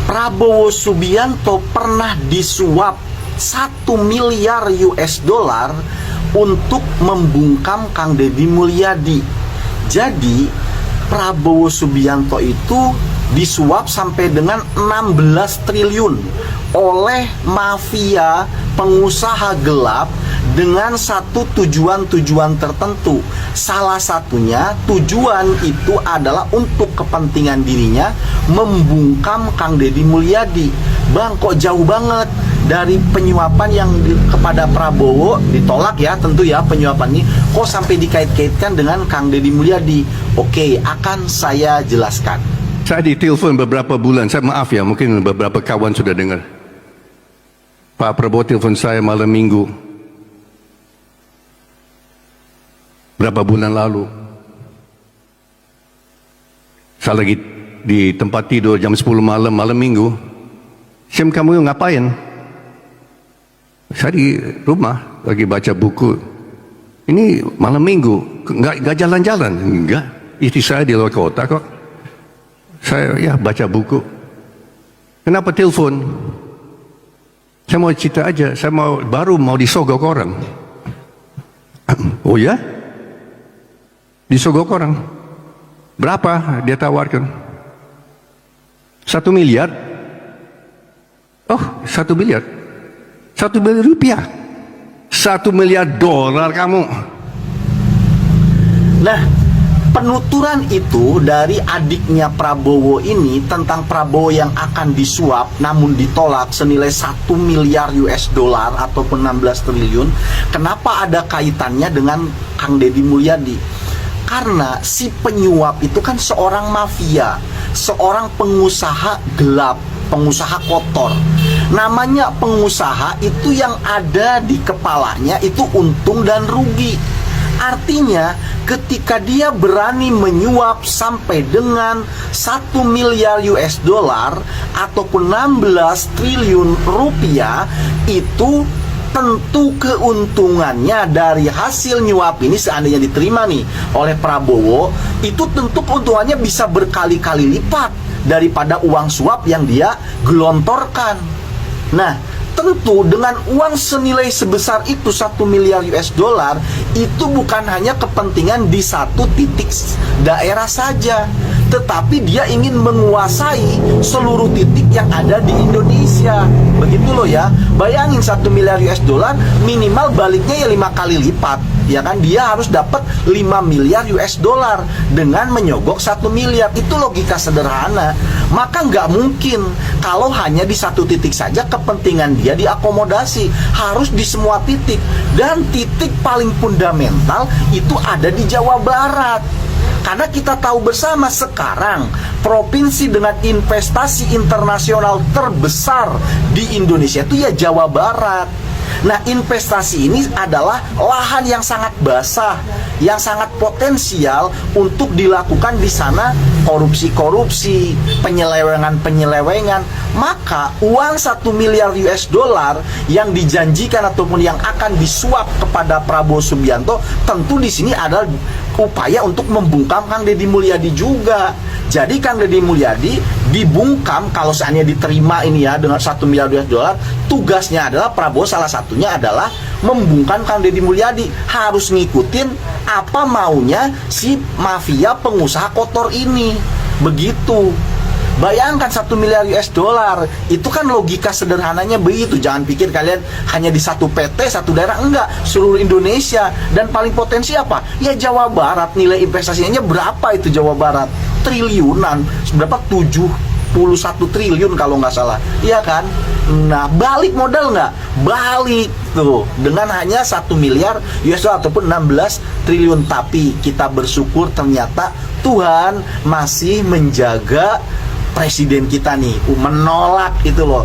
Prabowo Subianto pernah disuap 1 miliar US dollar untuk membungkam Kang Deddy Mulyadi. Jadi Prabowo Subianto itu disuap sampai dengan 16 triliun oleh mafia pengusaha gelap dengan satu tujuan-tujuan tertentu. Salah satunya tujuan itu adalah untuk kepentingan dirinya membungkam Kang Deddy Mulyadi. Bang, kok jauh banget dari penyuapan yang kepada Prabowo ditolak ya, tentu ya penyuapan ini, kok sampai dikait-kaitkan dengan Kang Deddy Mulyadi? Oke, akan saya jelaskan. Saya ditelepon beberapa bulan, saya maaf ya, mungkin beberapa kawan sudah dengar. Pak Prabowo telepon saya malam minggu, berapa bulan lalu. Saya lagi di tempat tidur jam 10 malam minggu. Syam, kamu ngapain? Saya di rumah lagi baca buku. Ini malam minggu, nggak jalan-jalan? Enggak, istri saya di luar kota kok. Saya ya baca buku. Kenapa telepon? Saya mau cerita aja, saya baru mau disogok orang. Oh ya? Disogok orang. Berapa dia tawarkan? 1 miliar. Oh, 1 miliar. 1 miliar rupiah. 1 miliar dolar kamu. Nah, penuturan itu dari adiknya Prabowo ini tentang Prabowo yang akan disuap namun ditolak senilai 1 miliar US dollar ataupun 16 triliun. Kenapa ada kaitannya dengan Kang Deddy Mulyadi? Karena si penyuap itu kan seorang mafia, seorang pengusaha gelap, pengusaha kotor. Namanya pengusaha itu yang ada di kepalanya itu untung dan rugi. Artinya ketika dia berani menyuap sampai dengan 1 miliar US dollar ataupun 16 triliun rupiah, itu tentu keuntungannya dari hasil nyuap ini seandainya diterima nih oleh Prabowo, itu tentu keuntungannya bisa berkali-kali lipat daripada uang suap yang dia gelontorkan. Nah, tentu dengan uang senilai sebesar itu 1 miliar US dollar, itu bukan hanya kepentingan di satu titik daerah saja, tetapi dia ingin menguasai seluruh titik yang ada di Indonesia. Begitu loh ya. Bayangin 1 miliar US dollar minimal baliknya ya 5 kali lipat. Ya kan, dia harus dapat 5 miliar US dollar dengan menyogok 1 miliar. Itu logika sederhana. Maka nggak mungkin kalau hanya di satu titik saja kepentingan dia diakomodasi. Harus di semua titik. Dan titik paling fundamental itu ada di Jawa Barat. Karena kita tahu bersama sekarang provinsi dengan investasi internasional terbesar di Indonesia itu ya Jawa Barat. Nah, investasi ini adalah lahan yang sangat basah, yang sangat potensial untuk dilakukan di sana korupsi-korupsi, penyelewengan-penyelewengan. Maka uang 1 miliar US dollar yang dijanjikan ataupun yang akan disuap kepada Prabowo Subianto tentu di sini adalah upaya untuk membungkam Kang Deddy Mulyadi juga. Jadi Kang Deddy Mulyadi dibungkam kalau seandainya diterima ini ya dengan 1 miliar US dollar, tugasnya adalah Prabowo salah satunya adalah membungkam Kang Deddy Mulyadi, harus ngikutin apa maunya si mafia pengusaha kotor ini. Begitu. Bayangkan 1 miliar US dollar, itu kan logika sederhananya begitu. Jangan pikir kalian hanya di satu PT, satu daerah, enggak, seluruh Indonesia. Dan paling potensi apa? Ya Jawa Barat. Nilai investasinya berapa itu Jawa Barat? Triliunan, berapa? 71 triliun kalau nggak salah. Iya kan? Nah, balik modal nggak? Balik tuh dengan hanya 1 miliar US dollar ataupun 16 triliun. Tapi kita bersyukur ternyata Tuhan masih menjaga presiden kita nih, menolak itu loh.